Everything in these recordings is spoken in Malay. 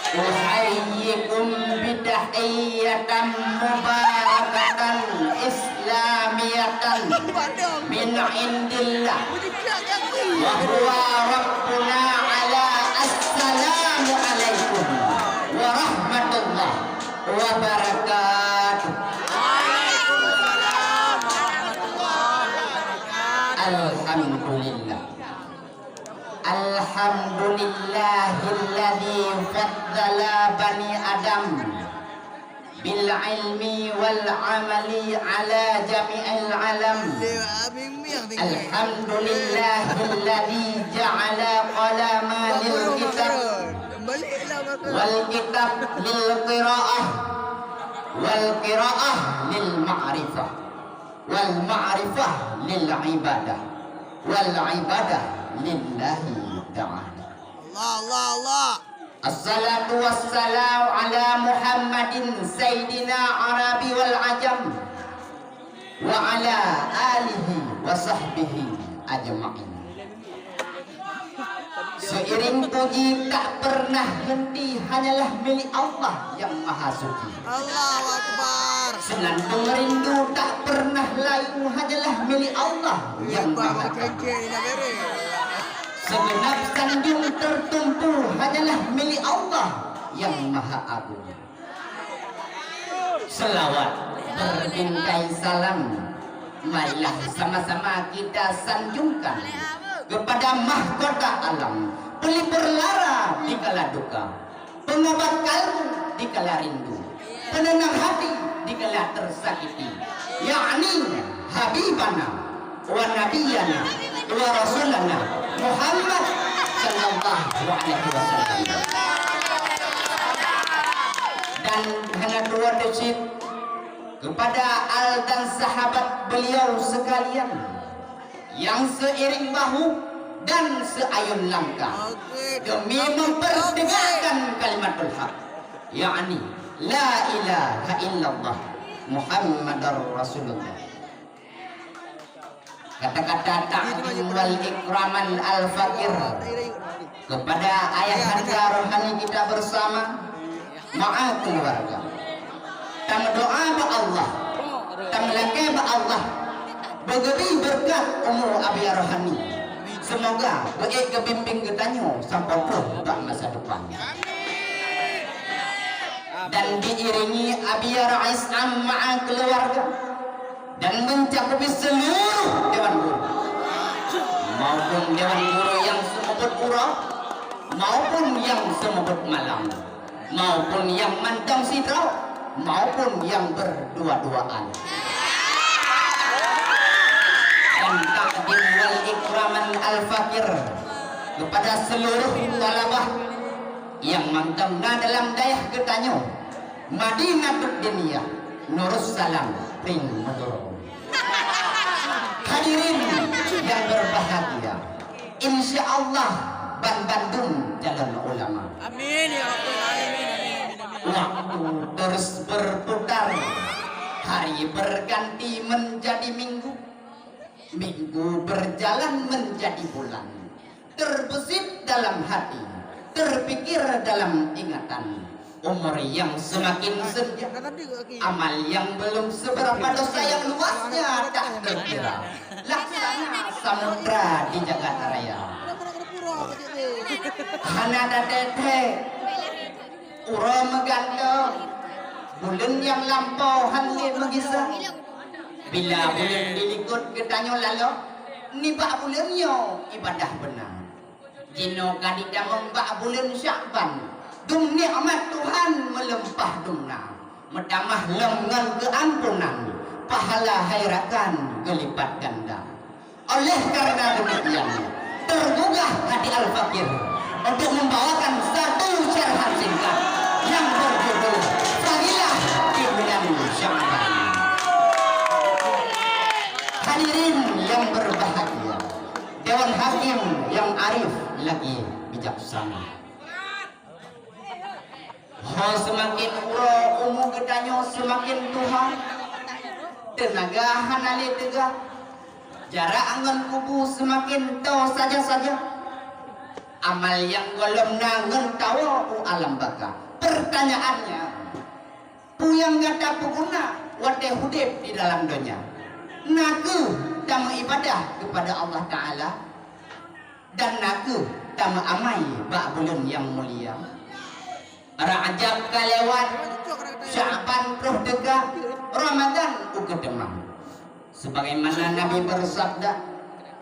Uhayyikum bidahiyatan mubarakatan islamiyatan min indillah wa huwa rabbuna ala assalamu alaikum wa rahmatullah wa barakatuh. Alhamdulillah. Alhamdulillahilladzi faddala bani Adam bil ilmi wal amali ala jami'il alam. Alhamdulillahilladzi ja'ala qalama lil kitab wal kitab lil qira'ah wal qira'ah lil ma'rifah wal ma'rifah lil ibadah wal ibadah lillahi ta'ala. Allah. Assalatu wassalamu ala Muhammadin sayyidina Arabi wal ajam wa ala alihi wa sahbihi ajma'in. Seiring puji tak pernah henti hanyalah milik Allah yang maha suci. Allahu Akbar. Senandung rindu tak pernah layu hanyalah milik Allah yang maha kaya. Segenap sanjung tertumpu hanyalah milik Allah yang maha agung. Selawat berbingkai salam, marilah sama-sama kita sanjungkan kepada mahkota alam, pelipur lara di kala duka, pengobat kalbu di kala rindu, penenang hati di kala tersakiti, yakni Habibana wa Nabiyana wa Rasulana Muhammad sallallahu alaihi wasallam. Dan hanya 2 detik kepada al dan sahabat beliau sekalian yang seiring bahu dan seayun langkah demi mempertegakkan kalimatul haq, yakni la ilaha illallah Muhammadar Rasulullah. Kata-kata ta'zim wal ikraman al-fakir kepada ayahanda rohani kita bersama, ma'a keluarga. Tam doa ba Allah, tam lake ba Allah, begeri berkat umur abiyah rohani. Semoga baik kebimbing ketanyo sampai pun tak masa depan. Dan diiringi abiyah Rais ma'a keluarga dan mencakupi seluruh dewan guru maupun dewan guru yang semebut urau maupun yang semebut malam maupun yang mantang sidrau maupun yang berdua-duaan. Dan takdim wal ikraman al-fakir kepada seluruh talabah yang mantangna dalam dayah ketanyo Madinatul Diniyah Nurus Salam Pring Maduro. Hadirin yang berbahagia, insya Allah Ban Bandung jalan ulama. Amin ya rabbal alamin. Waktu terus berputar, hari berganti menjadi minggu, minggu berjalan menjadi bulan. Terbesit dalam hati, terpikir dalam ingatan. Umur yang semakin senja, amal yang belum seberapa, dosa yang luasnya tak terkira. Laksana samudra di Jakarta Raya. Hanada tete, uro meganda, bulan yang lampau hanli mengisah. Bila bulan dilikut ketanyo lalu, nibak bulannya ibadah benar. Jino kadida membak bulan Syakban. Dum nikmat Tuhan melempah dumna, medamah lengan keampunan, pahala hairatan gelipat ganda. Oleh karena demikian, tergugah hati al-fakir untuk membawakan satu syarah singkat yang berjudul Fadilah di Bulan Sya'ban. Hadirin yang berbahagia, Dewan Hakim yang arif lagi bijaksana. Semakin uro umu ketanyo semakin Tuhan, tenaga hanali tegak, jarak angan kubu semakin tahu saja-saja. Amal yang golong nangan tahu alam baka. Pertanyaannya, puyang gata puguna wate hudib di dalam dunia. Naku tama ibadah kepada Allah Ta'ala dan naku tama amai bak bulan yang mulia. Rajab kalewat, Sya'ban terus dekat, Ramadan ukedemang. Sebagaimana Nabi bersabda,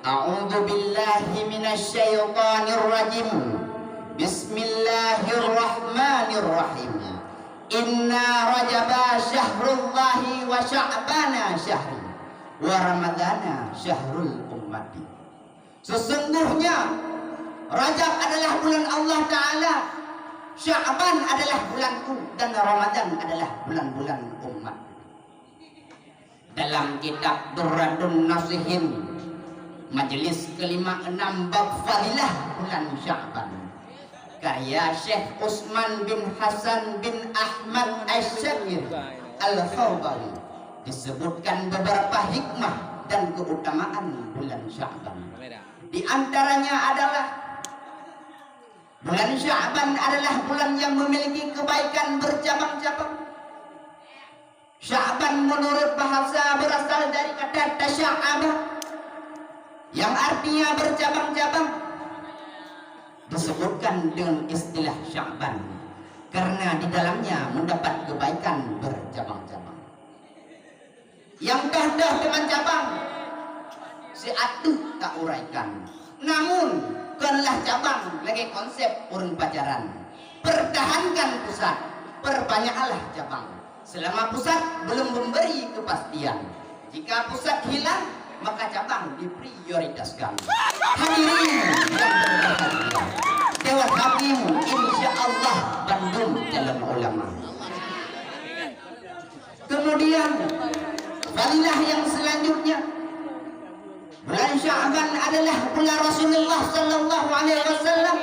A'udzu billahi minasyaitonir rajim. Bismillahirrahmanirrahim. Inna rajaba syahrullahi wa sya'bana syahri wa ramadana syahrul ummati. Sesungguhnya Rajab adalah bulan Allah Ta'ala, Sya'ban adalah bulanku, dan Ramadan adalah bulan-bulan umat. Dalam kitab Durratun Nasihin majelis ke-56 bab fadilah bulan Sya'ban, karya Syekh Utsman bin Hasan bin Ahmad Asy-Syakir Al-Khawbari, disebutkan beberapa hikmah dan keutamaan bulan Sya'ban. Di antaranya adalah bulan Sya'ban adalah bulan yang memiliki kebaikan bercabang-cabang. Sya'ban menurut bahasa berasal dari kata tasya'aba yang artinya bercabang-cabang. Disebutkan dengan istilah Sya'ban karena di dalamnya mendapat kebaikan bercabang-cabang. Yang dah dengan cabang si atuh tak uraikan. Namun kanlah cabang lagi konsep urang pacaran. Pertahankan pusat, perbanyaklah cabang. Selama pusat belum memberi kepastian. Jika pusat hilang, maka cabang diprioritaskan. Hadirin yang berbahagia, Dewan Hakim insya Allah Bandung Jalan Ulama. Kemudian fadilah yang selanjutnya, bulan Sya'ban adalah bulan Rasulullah Sallallahu Alaihi Wasallam.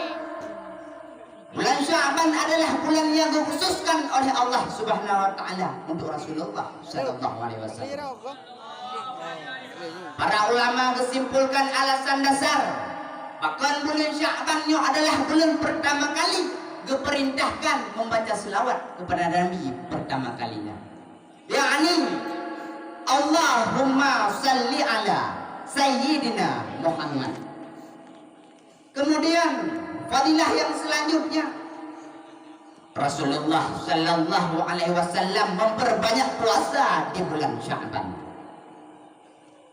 Bulan Sya'ban adalah bulan yang dikhususkan oleh Allah Subhanahu Wa Taala untuk Rasulullah Sallallahu Alaihi Wasallam. Para ulama kesimpulkan alasan dasar, bahkan bulan Sya'ban adalah bulan pertama kali diperintahkan membaca selawat kepada Nabi pertama kalinya. yakni Allahumma salli ala Sayyidina Muhammad. Kemudian fadilah yang selanjutnya, Rasulullah Sallallahu Alaihi Wasallam memperbanyak puasa di bulan Sya'ban.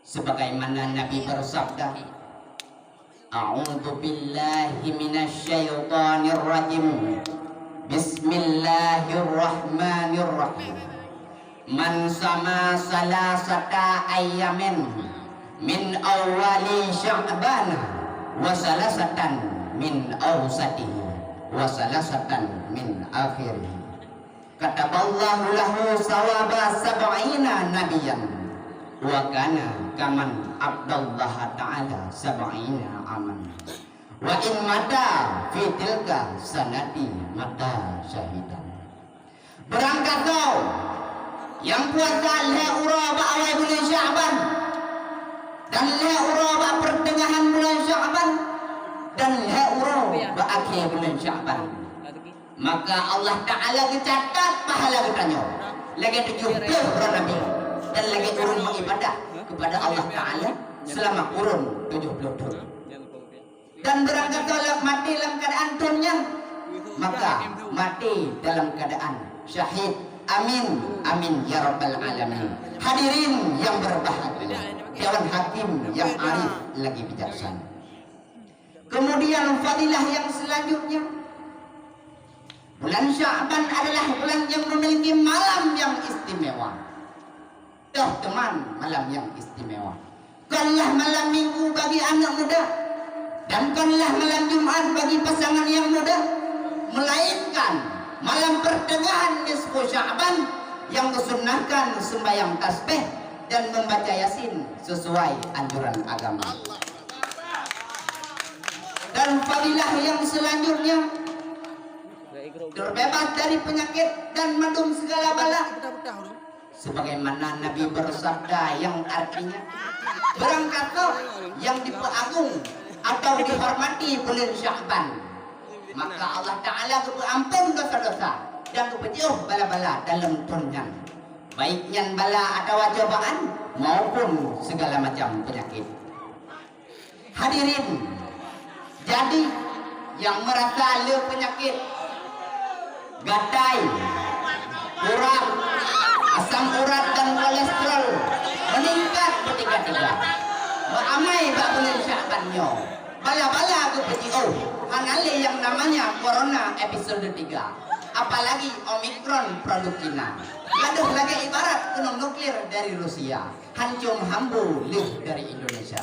Sebagaimana Nabi bersabda, A'udzu billahi minasyaitonir rajim. Bismillahirrahmanirrahim. Man sama salasata ayyamin min awwali Sya'ban wa salasatan min awsatihi wa salasatan min akhirih. Kataballahu lahu sawaba sab'ina nabiyan wa kana kaman abdallah ta'ala sab'ina aman wa in mata fi tilka sanati mata syahidan. Berangkat kau yang puasa le'ura ba'awai bulan Sya'ban dan le'ura ba' pertengahan bulan Sya'ban dan le'ura ba'akhir bulan Sya'ban, maka Allah Ta'ala kecatat pahala kitanya lagi 70 orang Nabi dan lagi urun mengibadah kepada Allah Ta'ala selama kurun 70 tahun. Dan berangkat kalau mati dalam keadaan dunia, maka mati dalam keadaan syahid. Amin, amin ya rabbal alamin. Hadirin yang berbahagia, Dewan Hakim yang arif lagi bijaksana. Kemudian fadilah yang selanjutnya, bulan Sya'ban adalah bulan yang memiliki malam yang istimewa. Tuh teman, malam yang istimewa. Kanlah malam minggu bagi anak muda, dan kanlah malam Jumat bagi pasangan yang muda, melainkan malam pertengahan nisfu Sya'ban yang disunnahkan sembahyang tasbih dan membaca Yasin sesuai anjuran agama. Dan fadilah yang selanjutnya, terbebas dari penyakit dan madum segala bala. Sebagaimana Nabi bersabda yang artinya, berangkat kau yang dipeagung atau dihormati bulan Sya'ban, maka Allah Ta'ala ampun dosa-dosa dan kepejauh bala-bala dalam tunjan, baiknya bala atau cobaan maupun segala macam penyakit. Hadirin, jadi yang merasa le penyakit gatai, kurang, asam urat dan kolesterol meningkat bertiga-tiga, beramai bak bulan Syabannya, bala-bala kepejauh hanale yang namanya corona episode 3, apalagi Omikron produkina. Gaduh lagi ibarat gunung nuklir dari Rusia, hancur hambu lih dari Indonesia.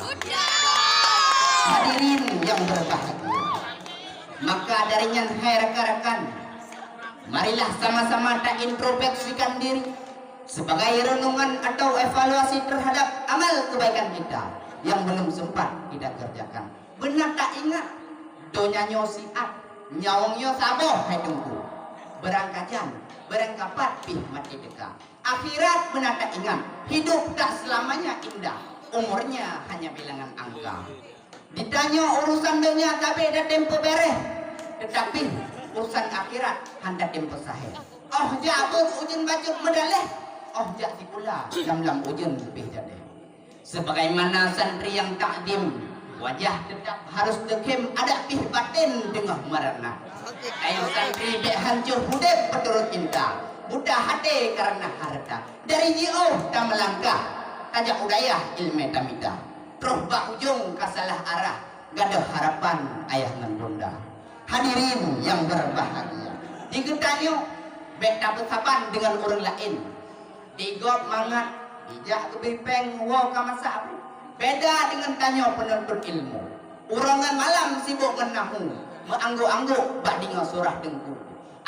Hadirin yang berbahagia, maka darinya hai rekan-rekan, marilah sama-sama tak introspeksikan diri sebagai renungan atau evaluasi terhadap amal kebaikan kita yang belum sempat kita kerjakan. Benar tak ingat donyanyo siat, nyawangnya saboh hai tunggu, berangkajan, berangkapat pih mati dekat. Akhirat benar tak ingat, hidup tak selamanya indah, umurnya hanya bilangan angka. Ditanya urusan dunia tapi ada tempo beres, tetapi urusan akhirat hendak tempo sahih. Oh jabut ujun bacut medaleh, oh jak pula dalam ujun lebih jadi. Sebagaimana santri yang takdim, wajah tetap harus dekem, ada pih batin tengah merana. Ayo santri dek hancur hudep berturut cinta, mudah hati karena harta. Dari jauh tak melangkah, tajak udayah ilmu tamita. Terus bak ujung kasalah arah, gaduh harapan ayah dan bunda. Hadirin yang berbahagia, digetanyo beta bersaban dengan orang lain, digop mangat, dijak kebipeng, wow kamasa. Beda dengan tanyo penuntut ilmu, urangan malam sibuk menahu, mengangguk-angguk bak dengar surah dengku.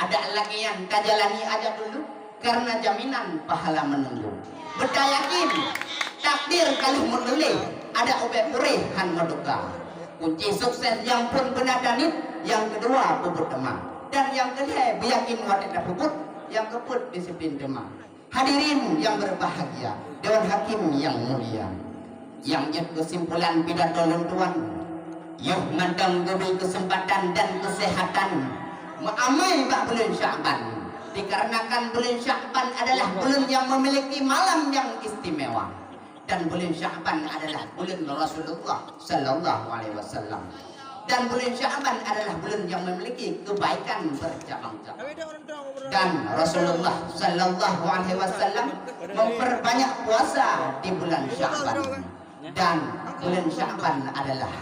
Ada lagi yang tak jalani aja dulu, karena jaminan pahala menunggu. Beta yakin takdir kali menulih, ada obek purih han meduka. Kunci sukses yang pun benar danit, yang kedua puput demam, dan yang ketiga biyakin wadah puput, yang keput disiplin demam. Hadirin yang berbahagia, Dewan Hakim yang mulia, yang jut kesimpulan pidato lentuan, yuk mandang demi kesempatan dan kesehatan, mengamai bak bulan Syaban, dikarenakan bulan Syaban adalah bulan yang memiliki malam yang istimewa. Dan bulan Syaban adalah bulan Rasulullah Sallallahu Alaihi Wasallam. Dan bulan Syaban adalah bulan yang memiliki kebaikan bercabang-cabang. Dan Rasulullah Sallallahu Alaihi Wasallam memperbanyak puasa di bulan Syaban. Dan bulan Syaban adalah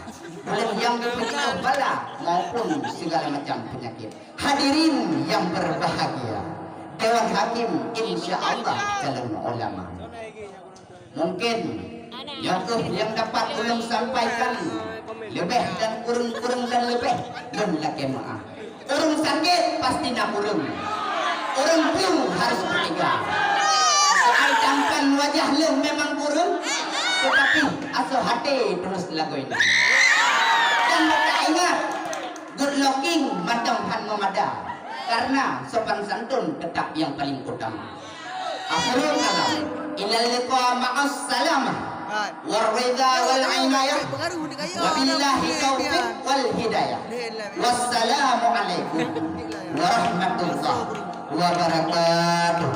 bulan yang dipenuhi bala maupun segala macam penyakit. Hadirin yang berbahagia, Dewan Hakim insya Allah calon ulama. Mungkin yang dapat ulun sampaikan lebih dan kurang dan lebih dan lagi maaf. Orang sakit pasti nak kurang, orang piung harus bertiga. Soal tampan wajah lem memang kurang, tetapi asal hati terus lagu ini. Dan mereka ingat good looking madam han memada, karena sopan santun tetap yang paling utama. Akhirul kalam, ilal liqa ma'as salamah warridha wal inayah wabillahi taufiq wal hidayah. Wassalamu alaikum warahmatullahi wabarakatuh.